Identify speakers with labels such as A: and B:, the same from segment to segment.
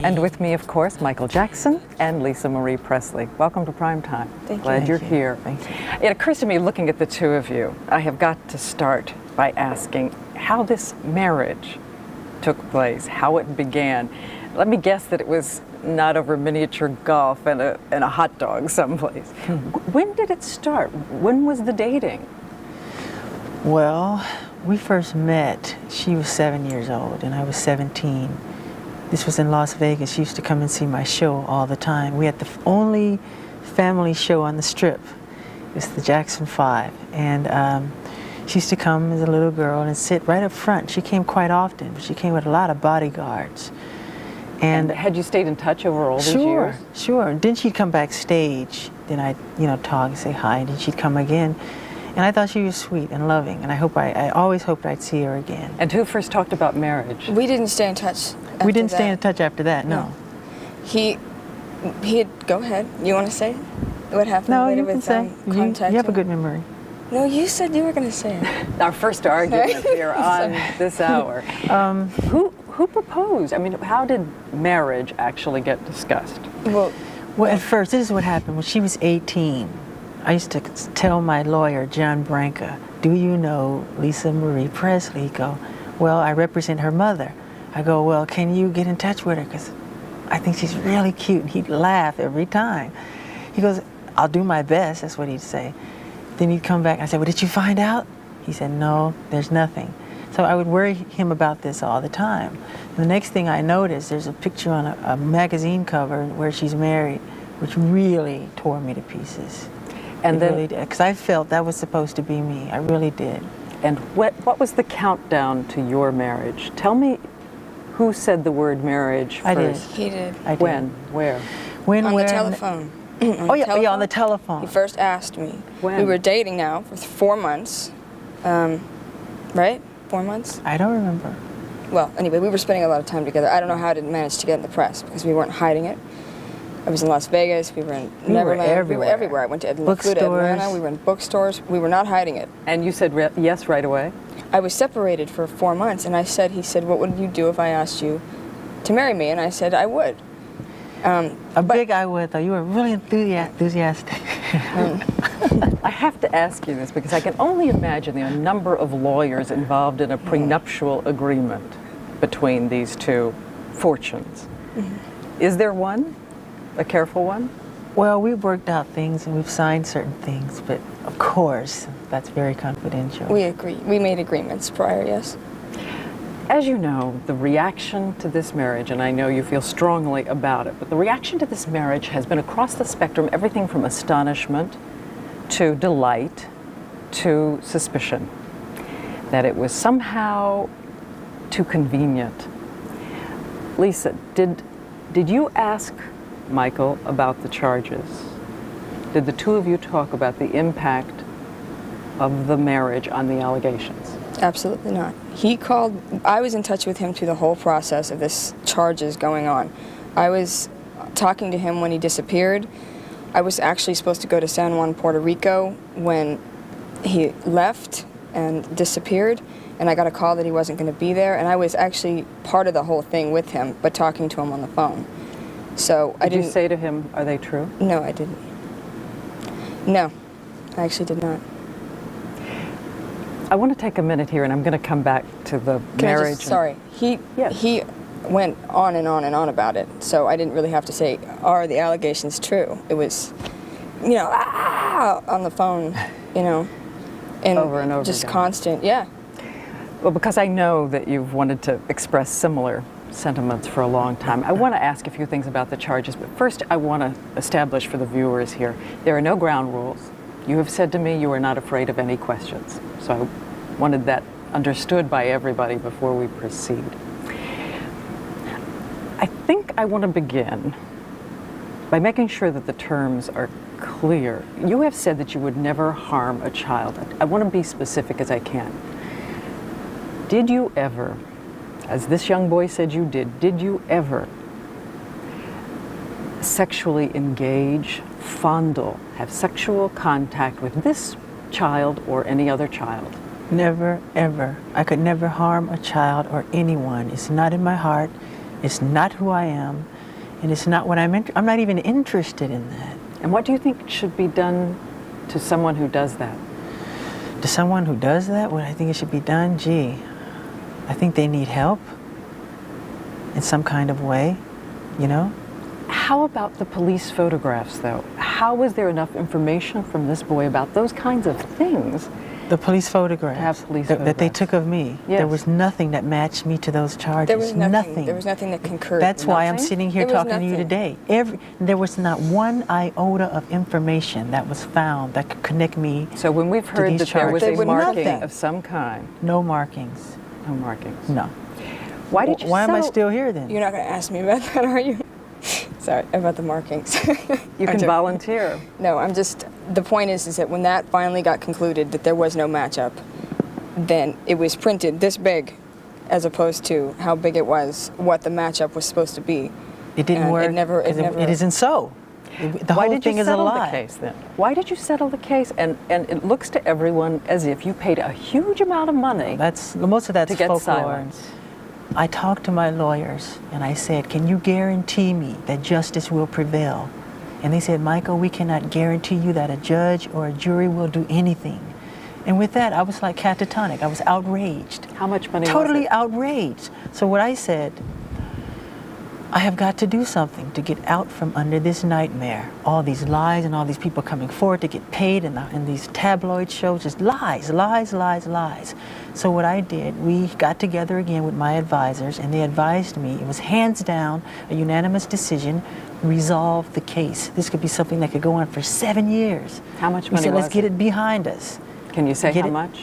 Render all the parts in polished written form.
A: And with me, of course, Michael Jackson and Lisa Marie Presley. Welcome to Prime Time.
B: Thank you.
A: Glad you're
B: Thank you.
A: here.
B: Thank you.
A: It occurs to me, looking at the two of you, I have got to start by asking how this marriage took place, how it began. Let me guess that it was not over miniature golf and a hot dog someplace. When did it start? When was the dating?
B: Well, we first met, she was 7 years old and I was 17. This was in Las Vegas. She used to come and see my show all the time. We had the only family show on the Strip. It's the Jackson 5. And she used to come as a little girl and sit right up front. She came quite often, but she came with a lot of bodyguards.
A: And had you stayed in touch over all these years?
B: Sure. And then she'd come backstage. Then I'd, talk and say hi, and then she'd come again. And I thought she was sweet and loving, and I always hoped I'd see her again.
A: And who first talked about marriage?
C: We didn't stay in touch.
B: We didn't stay in touch after that, no.
C: He had, go ahead. You want to say what happened
B: no,
C: later
B: you can
C: with
B: say. You have a good memory.
C: No, you said you were going to say it.
A: Our first argument here on this hour. Who proposed? I mean, how did marriage actually get discussed?
B: Well, at first, this is what happened. When she was 18, I used to tell my lawyer, John Branca, do you know Lisa Marie Presley? He'd go, well, I represent her mother. I go, well, can you get in touch with her? Because I think she's really cute. And he'd laugh every time. He goes, I'll do my best. That's what he'd say. Then he'd come back. I said, well, did you find out? He said, no, there's nothing. So I would worry him about this all the time. And the next thing I noticed, there's a picture on a magazine cover where she's married, which really tore me to pieces. And then, really did, because I felt that was supposed to be me. I really did.
A: And what was the countdown to your marriage? Tell me who said the word marriage first.
B: I did.
C: He did.
B: I did.
A: When? Where?
B: When?
C: On
B: where?
C: the telephone.
B: Yeah, on the telephone.
C: He first asked me.
A: When?
C: We were dating now for 4 months. Right? 4 months?
B: I don't remember.
C: Well, anyway, we were spending a lot of time together. I don't know how I didn't manage to get in the press because we weren't hiding it. I was in Las Vegas, we were in Neverland, we were everywhere. I went to Atlanta, we were in bookstores, we were not hiding it.
A: And you said yes right away?
C: I was separated for 4 months, and he said, what would you do if I asked you to marry me? And I said, I would.
B: Big I would, though. You were really enthusiastic.
A: I have to ask you this because I can only imagine the number of lawyers involved in a prenuptial agreement between these two fortunes. Mm-hmm. Is there one? A careful one?
B: Well, we've worked out things and we've signed certain things, but of course, that's very confidential.
C: We agree. We made agreements prior, yes.
A: As you know, the reaction to this marriage, and I know you feel strongly about it, but the reaction to this marriage has been across the spectrum, everything from astonishment to delight to suspicion, that it was somehow too convenient. Lisa, did you ask Michael about the charges? Did the two of you talk about the impact of the marriage on the allegations?
C: Absolutely not. He called, I was in touch with him through the whole process of this charges going on. I was talking to him when he disappeared. I was actually supposed to go to San Juan, Puerto Rico when he left and disappeared, and I got a call that he wasn't going to be there, and I was actually part of the whole thing with him, but talking to him on the phone. So I didn't.
A: Did you say to him, are they true?
C: No, I didn't. No, I actually did not.
A: I want to take a minute here, and I'm going to come back to the marriage.
C: Sorry, he went on and on and on about it, so I didn't really have to say, are the allegations true? It was, on the phone, and
A: over and over
C: just
A: again.
C: Constant, yeah.
A: Well, because I know that you've wanted to express similar sentiments for a long time. I want to ask a few things about the charges, but first I want to establish for the viewers here, there are no ground rules. You have said to me you are not afraid of any questions, so I wanted that understood by everybody before we proceed. I think I want to begin by making sure that the terms are clear. You have said that you would never harm a child. I want to be specific as I can. Did you ever, as this young boy said you did you ever sexually engage, fondle, have sexual contact with this child or any other child?
B: Never, ever. I could never harm a child or anyone. It's not in my heart. It's not who I am, and it's not what I'm not even interested in that.
A: And what do you think should be done to someone who does that?
B: To someone who does that, what I think it should be done, gee, I think they need help in some kind of way, you know?
A: How about the police photographs, though? How was there enough information from this boy about those kinds of things?
B: The police photographs,
A: To have police
B: that they
A: photographs.
B: took of me.
A: Yes.
B: There was nothing that matched me to those charges.
C: There was nothing. There was nothing that concurred.
B: That's why I'm
A: Nothing?
B: sitting here
C: There was
B: talking to you
C: nothing.
B: today. There was not one iota of information that was found that could connect me.
A: So when we've heard
B: these
A: that there was
B: charges.
A: a
C: There was
A: marking
B: nothing.
A: of some kind,
B: No markings.
A: no markings.
B: No.
A: Why did you
B: Why am I
A: settle-
B: still here then?
C: You're not going to ask me about that, are you? Sorry, about the markings.
A: You
C: I'm
A: can
C: joking.
A: volunteer.
C: No, the point is that when that finally got concluded that there was no matchup, then it was printed this big, as opposed to how big it was, what the matchup was supposed to be.
B: It didn't
C: And
B: work.
C: it never-
B: 'cause
C: never-
B: It isn't so. The
A: Why
B: whole
A: did
B: thing
A: you
B: is a
A: settle
B: lie.
A: the case then? Why did you settle the case? And it looks to everyone as if you paid a huge amount of money.
B: Most of that's
A: To get
B: folklore.
A: silence.
B: I talked to my lawyers and I said, can you guarantee me that justice will prevail? And they said, Michael, we cannot guarantee you that a judge or a jury will do anything. And with that, I was like catatonic. I was outraged.
A: How much money
B: Totally
A: was it?
B: outraged. So what I said, I have got to do something to get out from under this nightmare. All these lies and all these people coming forward to get paid in these tabloid shows, just lies, lies, lies, lies. So what I did, we got together again with my advisors and they advised me, it was hands down, a unanimous decision, resolve the case. This could be something that could go on for 7 years.
A: How much
B: We
A: money
B: said,
A: was
B: let's get
A: it?
B: it behind us.
A: Can you say
B: Get
A: how
B: it?
A: much?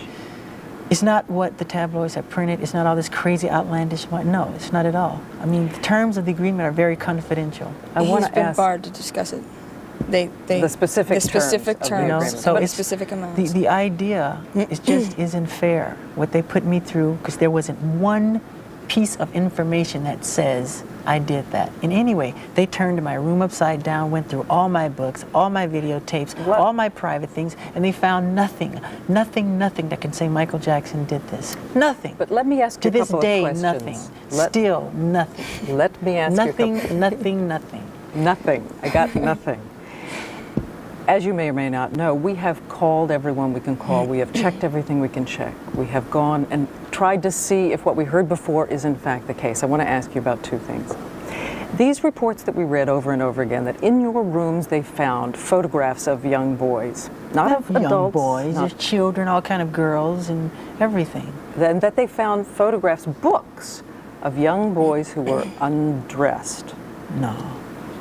B: It's not what the tabloids have printed. It's not all this crazy, outlandish money. No, it's not at all. I mean, the terms of the agreement are very confidential.
A: I want
C: He's
A: to
C: been
A: ask
C: barred to discuss it.
A: the specific terms of the
C: terms,
A: agreement.
B: So
C: but a
B: it's-
C: specific amount.
B: The idea is just isn't fair. What they put me through, because there wasn't one piece of information that says I did that. In any way, they turned my room upside down, went through all my books, all my videotapes,
A: What?
B: all my private things, and they found nothing that can say Michael Jackson did this. Nothing.
A: But let me ask you
B: to
A: a
B: this
A: couple
B: day,
A: of questions.
B: nothing.
A: Let,
B: Still nothing.
A: let me ask you a couple.
B: Nothing.
A: Nothing. I got nothing. As you may or may not know, we have called everyone we can call. We have checked everything we can check. We have gone and tried to see if what we heard before is in fact the case. I want to ask you about two things. These reports that we read over and over again, that in your rooms they found photographs of young boys, not of
B: Young
A: adults,
B: boys,
A: not-
B: there's children, all kind of girls and everything.
A: then that they found photographs, books of young boys who were undressed.
B: No.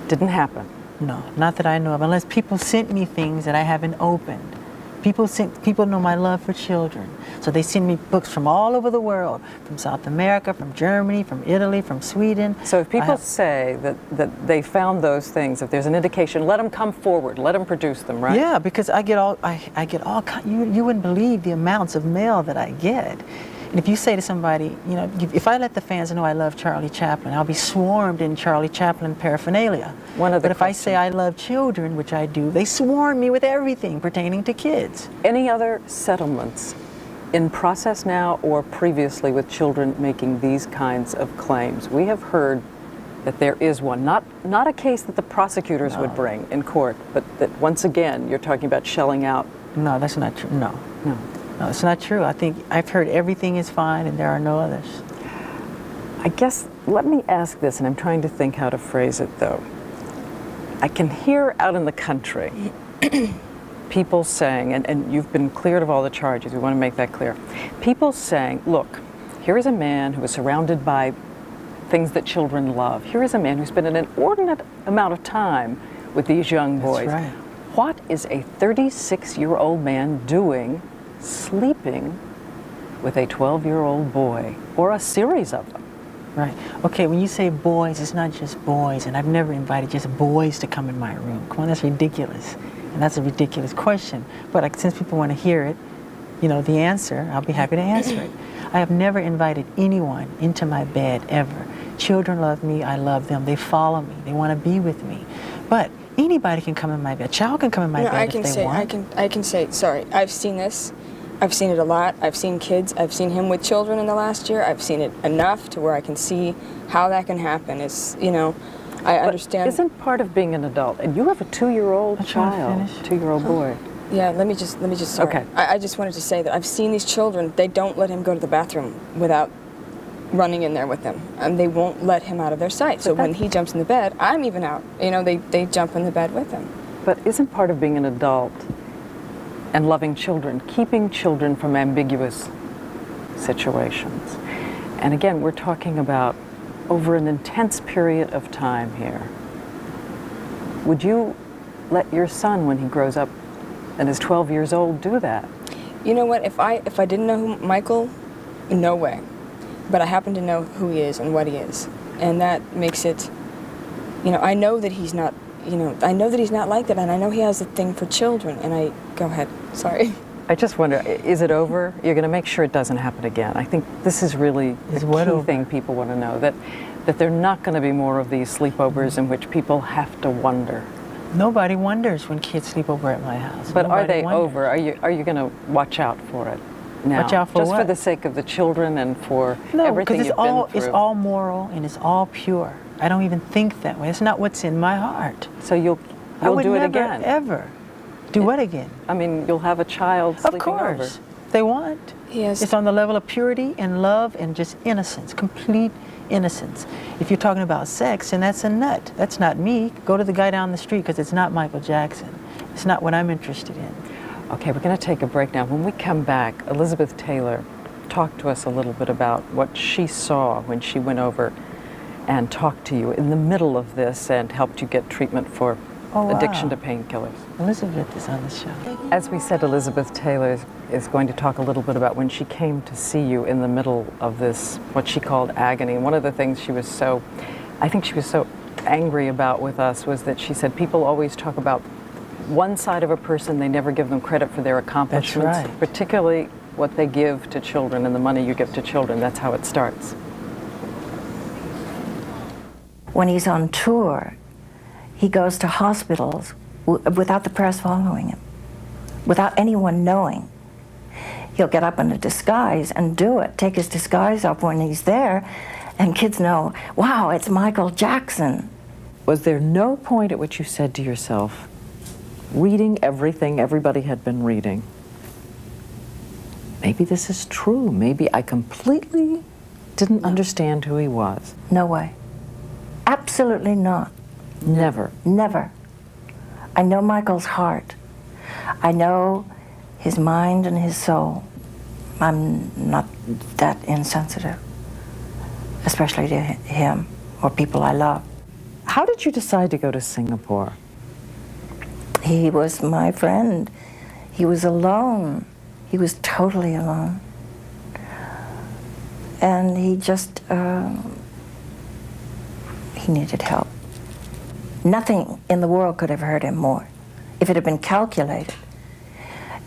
A: Didn't happen.
B: No, not that I know of, unless people sent me things that I haven't opened. People know my love for children, so they send me books from all over the world, from South America, from Germany, from Italy, from Sweden.
A: So if
B: I
A: people
B: have-
A: say that they found those things, if there's an indication, let them come forward, let them produce them, right?
B: Yeah, because I get all you wouldn't believe the amounts of mail that I get. And if you say to somebody, you know, if I let the fans know I love Charlie Chaplin, I'll be swarmed in Charlie Chaplin paraphernalia.
A: One other
B: But if I say
A: question.
B: I love children, which I do, they swarm me with everything pertaining to kids.
A: Any other settlements in process now or previously with children making these kinds of claims? We have heard that there is one, not a case that the prosecutors would bring in court, but that once again you're talking about shelling out.
B: No, that's not true. No, it's not true. I think I've heard everything is fine and there are no others.
A: I guess, let me ask this, and I'm trying to think how to phrase it though. I can hear out in the country people saying, and you've been cleared of all the charges, we want to make that clear. People saying, look, here is a man who is surrounded by things that children love. Here is a man who spent an inordinate amount of time with these young boys.
B: That's right.
A: What is a 36-year-old man doing sleeping with a 12-year-old boy, or a series of them?
B: Right. Okay, when you say boys, it's not just boys, and I've never invited just boys to come in my room. Come on, that's ridiculous. And that's a ridiculous question. But since people want to hear it, you know, the answer, I'll be happy to answer it. I have never invited anyone into my bed, ever. Children love me, I love them. They follow me, they want to be with me. But anybody can come in my bed. A child can come in my bed if they want.
C: I can say, sorry, I've seen this. I've seen it a lot. I've seen kids. I've seen him with children in the last year. I've seen it enough to where I can see how that can happen. It's, you know, I understand.
A: Isn't part of being an adult, and you have a 2-year-old child, 2-year-old boy.
C: Yeah, let me just, sorry.
A: Okay.
C: I just wanted to say that I've seen these children, they don't let him go to the bathroom without running in there with him. And they won't let him out of their sight. So when he jumps in the bed, I'm even out. You know, they jump in the bed with him.
A: But isn't part of being an adult and loving children, keeping children from ambiguous situations? And again, we're talking about over an intense period of time here. Would you let your son, when he grows up and is 12 years old, do that?
C: You know what, if I didn't know who Michael, no way. But I happen to know who he is and what he is. And that makes it, you know, I know that he's not, you know, I know that he's not like that, and I know he has a thing for children, and go ahead, sorry.
A: I just wonder, is it over? You're going to make sure it doesn't happen again. I think this is really the key thing people want to know, that there are not going to be more of these sleepovers in which people have to wonder.
B: Nobody wonders when kids sleep over at my house.
A: But
B: Nobody
A: are they
B: wonders.
A: over? Are you going to watch out for it now?
B: Watch out for
A: just
B: what?
A: for the sake of the children and for
B: No,
A: everything
B: because
A: you've been through?
B: it's all moral and it's all pure. I don't even think that way. It's not what's in my heart.
A: So you'll do it again?
B: Ever do what again?
A: I mean, you'll have a child sleeping over.
B: Of course, they want.
C: Yes.
B: It's on the level of purity and love and just innocence, complete innocence. If you're talking about sex, and that's a nut. That's not me. Go to the guy down the street, because it's not Michael Jackson. It's not what I'm interested in.
A: Okay, we're going to take a break now. When we come back, Elizabeth Taylor talked to us a little bit about what she saw when she went over and talked to you in the middle of this and helped you get treatment for addiction to painkillers.
B: Elizabeth is on the show.
A: As we said, Elizabeth Taylor is going to talk a little bit about when she came to see you in the middle of this, what she called agony. And one of the things I think she was so angry about with us was that she said people always talk about one side of a person, they never give them credit for their accomplishments,
B: That's right.
A: particularly what they give to children and the money you give to children. That's how it starts.
D: When he's on tour, he goes to hospitals without the press following him, without anyone knowing. He'll get up in a disguise and do it, take his disguise off when he's there, and kids know, wow, it's Michael Jackson.
A: Was there no point at which you said to yourself, reading everything everybody had been reading, maybe this is true, maybe I completely didn't understand who he was?
D: No way. Absolutely not.
A: Never.
D: Never. I know Michael's heart. I know his mind and his soul. I'm not that insensitive, especially to him or people I love.
A: How did you decide to go to Singapore?
D: He was my friend. He was alone. He was totally alone. And he just, he needed help. Nothing in the world could have hurt him more if it had been calculated.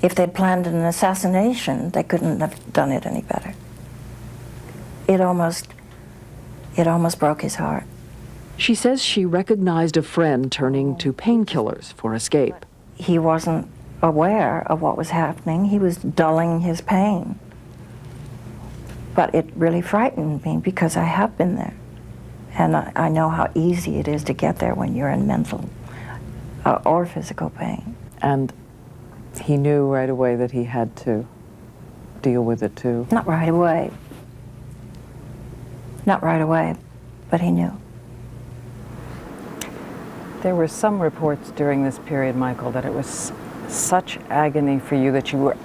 D: If they'd planned an assassination, they couldn't have done it any better. It almost broke his heart.
E: She says she recognized a friend turning to painkillers for escape.
D: He wasn't aware of what was happening. He was dulling his pain. But it really frightened me because I have been there. And I know how easy it is to get there when you're in mental or physical pain.
A: And he knew right away that he had to deal with it too?
D: Not right away. Not right away, but he knew.
A: There were some reports during this period, Michael, that it was such agony for you that you were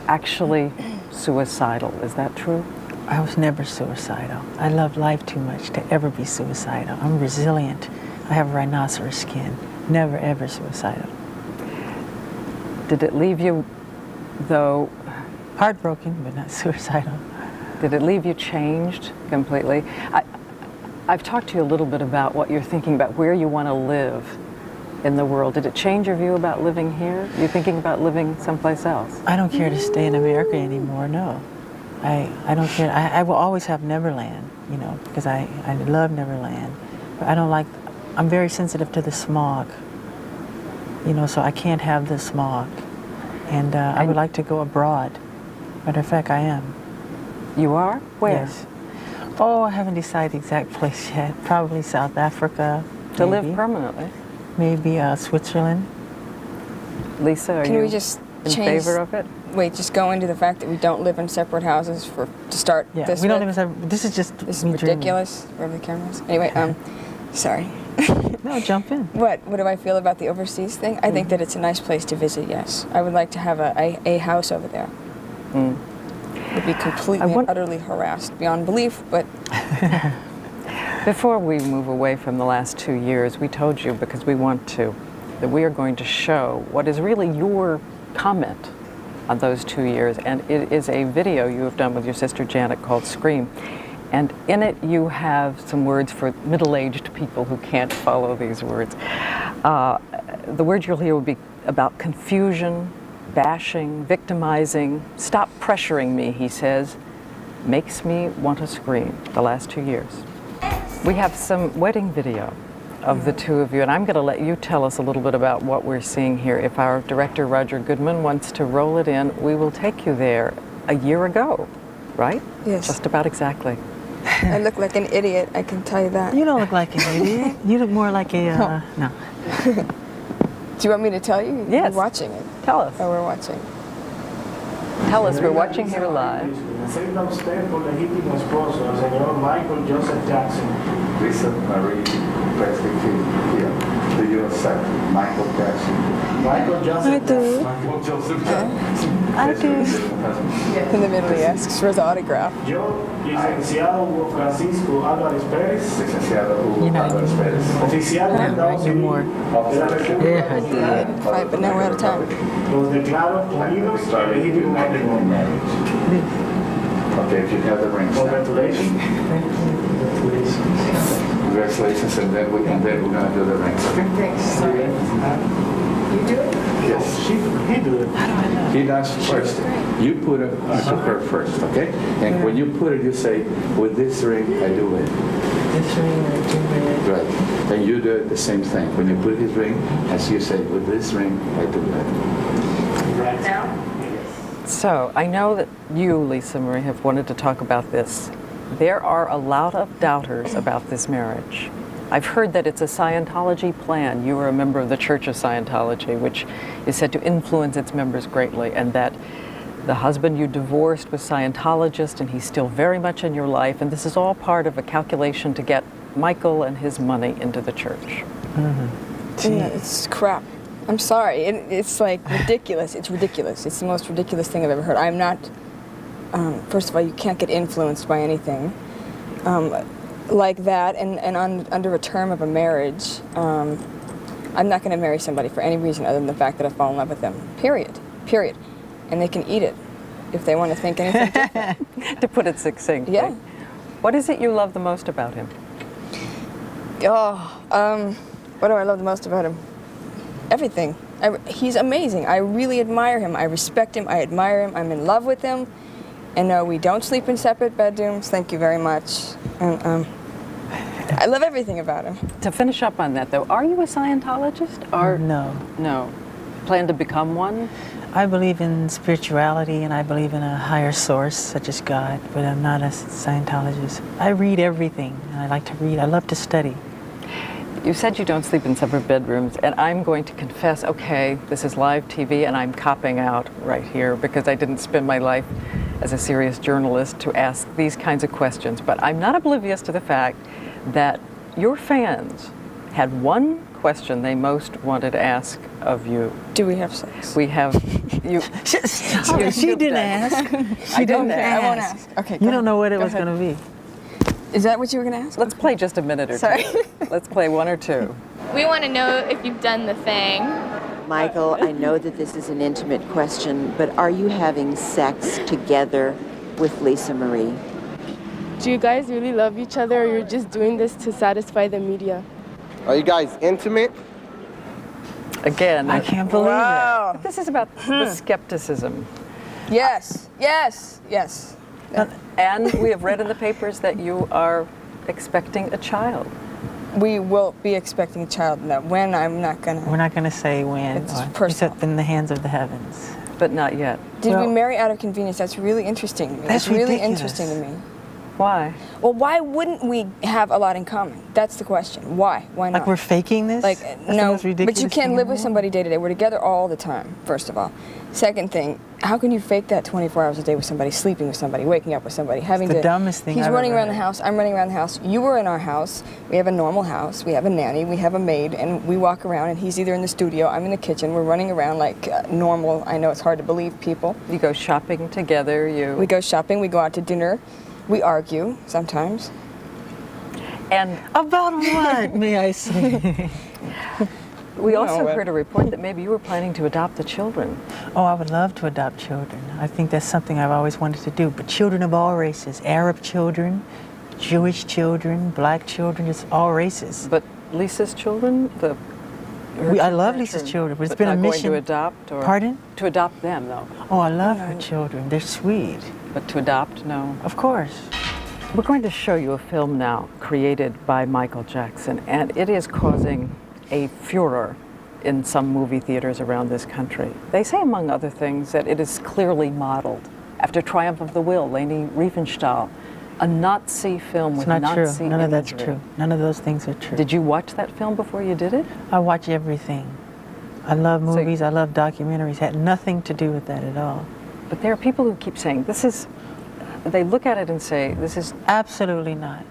A: actually suicidal. Is that true?
B: I was never suicidal. I love life too much to ever be suicidal. I'm resilient. I have rhinoceros skin. Never, ever suicidal.
A: Did it leave you, though?
B: Heartbroken, but not suicidal.
A: Did it leave you changed completely? I've talked to you a little bit about what you're thinking about, where you want to live in the world. Did it change your view about living here? You're thinking about living someplace else?
B: I don't care to stay in America anymore, no. I don't care. I will always have Neverland, you know, because I love Neverland. But I don't like, I'm very sensitive to the smog, you know, so I can't have the smog. And I would like to go abroad Matter of fact, I am.
A: You are? Where?
B: Yes. Oh, I haven't decided the exact place yet. Probably South Africa.
A: To
B: maybe.
A: live permanently.
B: Maybe Switzerland.
A: Lisa, are
C: Can
A: you
C: we just
A: in
C: change?
A: favor of it?
C: Wait, just go into the fact that we don't live in separate houses to start
B: Yeah,
C: this.
B: we don't
C: with?
B: even. This is just
C: This is
B: me
C: ridiculous. Wherever the camera is. Anyway, sorry.
B: dreaming. No, jump in.
C: What do I feel about the overseas thing? I think that it's a nice place to visit, yes. I would like to have a house over there. Would be completely and utterly harassed beyond belief, but...
A: Before we move away from the last 2 years, we told you, because we want to, that we are going to show what is really your comment on those 2 years. And it is a video you have done with your sister Janet called Scream. And in it you have some words for middle-aged people who can't follow these words. The words you'll hear will be about confusion, bashing, victimizing. Stop pressuring me, he says. Makes me want to scream, the last 2 years. We have some wedding video of the two of you, and I'm going to let you tell us a little bit about what we're seeing here. If our director, Roger Goodman, wants to roll it in, we will take you there a year ago, right?
C: Yes.
A: Just about exactly.
C: I look like an idiot, I can tell you that.
B: You don't look like an idiot. You look more like a no.
C: Do you want me to tell you?
A: Yes.
C: You're watching it.
A: Tell us.
C: Oh, we're watching.
A: Tell us, we're watching here live.
F: Acepta usted por legítimo esposo al señor Michael Joseph Jackson.
G: Lisa Marie Presley, here. Do you accept Michael Jackson?
F: Michael Joseph
C: I do.
G: Michael Joseph Jackson.
B: I do.
C: In the middle, he asks for his autograph.
F: Yo, licenciado Hugo Francisco Álvarez Pérez,
G: Licenciado Hugo Álvarez Pérez.
F: oficial de Estados
B: no more.
F: Unidos de la República
B: Yeah, I did.
F: Dominicana,
C: Right, but now we're out of time.
F: los declaro unidos en legítimo matrimonio.
G: Okay, if you have the rings now.
F: Congratulations.
G: Congratulations, and then we're gonna do the rings, okay?
C: You do it?
G: Yes.
F: He do it.
G: He does first. You put it to her first, okay? And when you put it, you say, with this ring, I do it.
B: This ring, I do it.
G: Right. And you do it the same thing. When you put his ring, as you say, with this ring, I do it.
C: Now?
A: So, I know that you, Lisa Marie, have wanted to talk about this. There are a lot of doubters about this marriage. I've heard that it's a Scientology plan. You are a member of the Church of Scientology, which is said to influence its members greatly, and that the husband you divorced was Scientologist, and he's still very much in your life, and this is all part of a calculation to get Michael and his money into the church.
C: It's crap. I'm sorry. It's like ridiculous. It's ridiculous. It's the most ridiculous thing I've ever heard. I'm not, first of all, you can't get influenced by anything like that. And under a term of a marriage, I'm not going to marry somebody for any reason other than the fact that I fall in love with them. Period. Period. And they can eat it if they want to think anything different.
A: To put it succinctly.
C: Yeah.
A: What is it you love the most about him?
C: What do I love the most about him? Everything. He's amazing. I really admire him. I respect him. I admire him. I'm in love with him. And no, we don't sleep in separate bedrooms. Thank you very much. And I love everything about him.
A: To finish up on that, though, are you a Scientologist? Or
B: No.
A: No. Plan to become one?
B: I believe in spirituality and I believe in a higher source, such as God, but I'm not a Scientologist. I read everything, and I like to read. I love to study.
A: You said you don't sleep in separate bedrooms, and I'm going to confess, okay, this is live TV, and I'm copping out right here because I didn't spend my life as a serious journalist to ask these kinds of questions. But I'm not oblivious to the fact that your fans had one question they most wanted to ask of you.
C: Do we have sex?
A: We have you.
B: She didn't ask.
A: I didn't
C: Okay,
A: ask.
C: I won't ask. Okay,
B: You don't know what it
C: Go
B: was
C: ahead.
B: going to be.
C: Is that what you were going to ask?
A: Let's play just a minute or
C: Sorry.
A: two. Let's play one or two.
H: We want to know if you've done the thing.
I: Michael, I know that this is an intimate question, but are you having sex together with Lisa Marie?
H: Do you guys really love each other, or you're just doing this to satisfy the media?
J: Are you guys intimate?
A: Again,
B: I can't believe
C: Wow.
A: this is about the skepticism.
C: Yes, yes, yes.
A: And we have read in the papers that you are expecting a child.
C: We will be expecting a child. Now, when, I'm not going
B: We're
C: to.
B: not going to say when.
C: It's
B: or-
C: personal.
B: It's up in the hands of the heavens.
A: But not yet.
C: Did we marry out of convenience? That's really interesting to me.
B: That's
C: really
B: ridiculous.
C: interesting to me.
A: Why?
C: Well, why wouldn't we have a lot in common? That's the question. Why? Why not?
B: Like we're faking this?
C: Like,
B: That's the
C: no,
B: most ridiculous
C: but you can't
B: thing
C: live
B: in the
C: with somebody day to day. We're together all the time, first of all. Second thing, how can you fake that 24 hours a day with somebody, sleeping with somebody, waking up with somebody, having
B: the
C: to...
B: dumbest thing
C: He's
B: I've
C: running
B: ever
C: around the
B: heard.
C: house, I'm running around the house. You were in our house. We have a normal house. We have a nanny. We have a maid. And we walk around, and he's either in the studio, I'm in the kitchen. We're running around like normal. I know it's hard to believe people.
A: You go shopping together,
C: We go shopping. We go out to dinner. We argue sometimes.
A: And
B: about what, may I say?
A: we also heard a report that maybe you were planning to adopt the children.
B: Oh, I would love to adopt children. I think that's something I've always wanted to do. But children of all races, Arab children, Jewish children, black children, just all races.
A: But Lisa's children,
B: I love Lisa's children, but it's been a mission.
A: Going to adopt, or
B: Pardon?
A: To adopt them, though.
B: Oh, I love her children. They're sweet.
A: But to adopt, no.
B: Of course.
A: We're going to show you a film now created by Michael Jackson, and it is causing a furor in some movie theaters around this country. They say, among other things, that it is clearly modeled after Triumph of the Will, Leni Riefenstahl, a Nazi film with Nazi
B: It's not true. None of that's
A: imagery.
B: true. None of those things are true.
A: Did you watch that film before you did it?
B: I watch everything. I love movies. I love documentaries. Had nothing to do with that at all.
A: But there are people who keep saying, this is, they look at it and say, this is...
B: Absolutely not.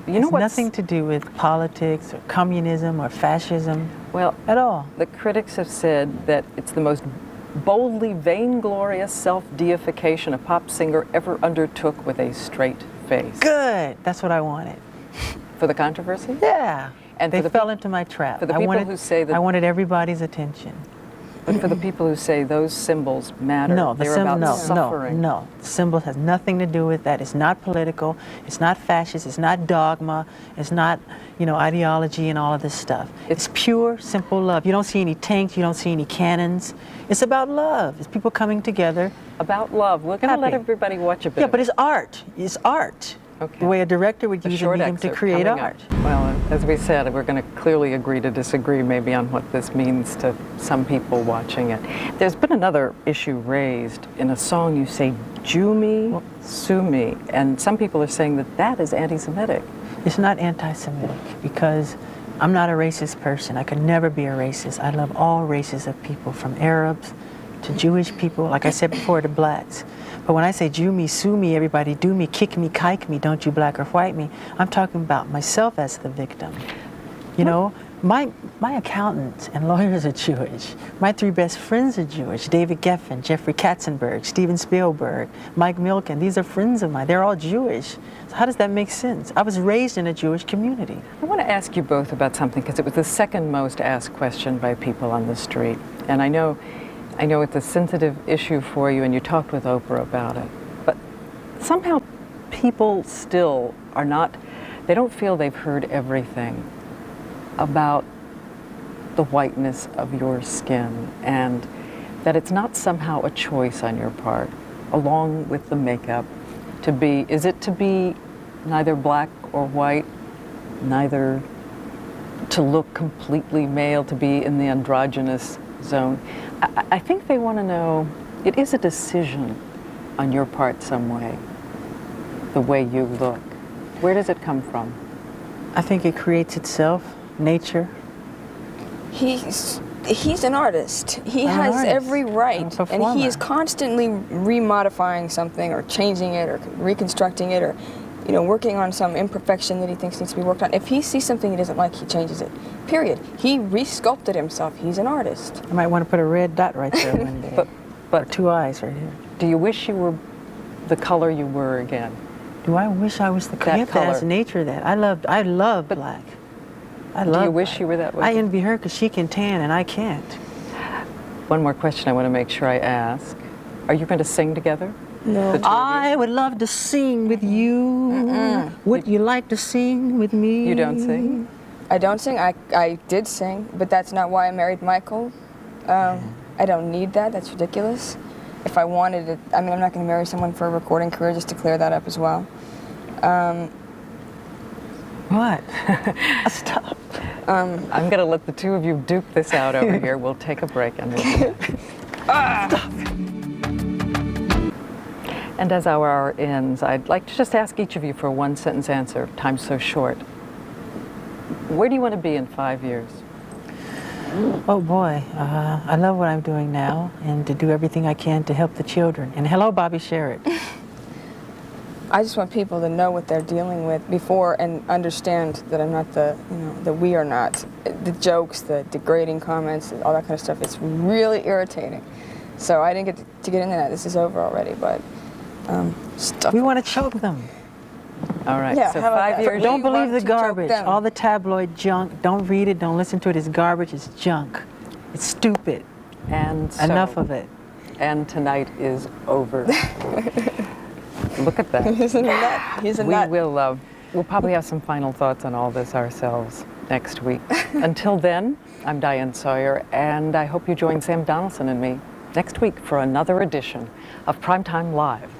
A: You know
B: it's
A: what's
B: nothing to do with politics or communism or fascism.
A: Well,
B: at all.
A: The critics have said that it's the most boldly vainglorious self-deification a pop singer ever undertook with a straight face.
B: Good. That's what I wanted.
A: For the controversy?
B: Yeah.
A: And
B: they fell into my trap.
A: For the people who say that...
B: I wanted everybody's attention.
A: But for the people who say those symbols matter,
B: no,
A: they're about suffering.
B: No, symbols has nothing to do with that. It's not political. It's not fascist. It's not dogma. It's not, ideology and all of this stuff. It's pure, simple love. You don't see any tanks. You don't see any cannons. It's about love. It's people coming together.
A: About love. We're going to let everybody watch a bit.
B: Yeah, but it's art. It's art.
A: Okay.
B: The way a director would use a medium to create art.
A: Well, as we said, we're going to clearly agree to disagree maybe on what this means to some people watching it. There's been another issue raised. In a song you say, "Jew me, sue me," and some people are saying that that is anti-Semitic.
B: It's not anti-Semitic because I'm not a racist person. I could never be a racist. I love all races of people, from Arabs to Jewish people, like I said before, to blacks. But when I say Jew me, sue me, everybody do me, kick me, kike me, don't you black or white me, I'm talking about myself as the victim. My accountants and lawyers are Jewish. My 3 best friends are Jewish. David Geffen, Jeffrey Katzenberg, Steven Spielberg, Mike Milken. These are friends of mine. They're all Jewish. So how does that make sense? I was raised in a Jewish community.
A: I want to ask you both about something, because it was the second most asked question by people on the street. And I know it's a sensitive issue for you, and you talked with Oprah about it. But somehow people still are not, they don't feel they've heard everything about the whiteness of your skin, and that it's not somehow a choice on your part, along with the makeup, to be neither black or white, neither to look completely male, to be in the androgynous zone. I think they want to know, it is a decision on your part some way, the way you look. Where does it come from?
B: I think it creates itself, nature.
C: He's an artist. He has every right, and he is constantly remodifying something or changing it or reconstructing it or working on some imperfection that he thinks needs to be worked on. If he sees something he doesn't like, he changes it. Period. He re-sculpted himself. He's an artist.
B: I might want to put a red dot right there one day. but or 2 eyes right here.
A: Do you wish you were the color you were again?
B: Do I wish I was the color? You have to ask nature that. I love black.
A: Do you wish you were that way?
B: I envy her because she can tan and I can't.
A: One more question I want to make sure I ask. Are you going to sing together?
C: No.
B: I would love to sing with you. Would you like to sing with me?
A: You don't sing?
C: I don't sing. I did sing, but that's not why I married Michael. I don't need that. That's ridiculous. If I wanted it, I'm not going to marry someone for a recording career, just to clear that up as well.
B: What? Stop.
A: I'm going to let the two of you duke this out over here. We'll take a break and we'll be back.
B: Stop.
A: And as our hour ends, I'd like to just ask each of you for a one-sentence answer. Time's so short. Where do you want to be in 5 years?
B: Oh boy, I love what I'm doing now, and to do everything I can to help the children. And hello, Bobby Sherritt.
C: I just want people to know what they're dealing with before and understand that I'm not the, that we are not. The jokes, the degrading comments, all that kind of stuff, it's really irritating. So I didn't get to get into that. This is over already, but stuff.
B: We want to choke them.
A: All right,
C: Yeah,
A: so
C: how about
A: 5
C: that?
A: years.
B: Don't believe the
C: to choke
B: garbage,
C: them.
B: all the tabloid junk. Don't read it, don't listen to it. It's garbage, it's junk. It's stupid.
A: And so,
B: Enough of it.
A: And tonight is over. Look at that.
C: He's a nut. He's a nut.
A: We'll probably have some final thoughts on all this ourselves next week. Until then, I'm Diane Sawyer, and I hope you join Sam Donaldson and me next week for another edition of Primetime Live.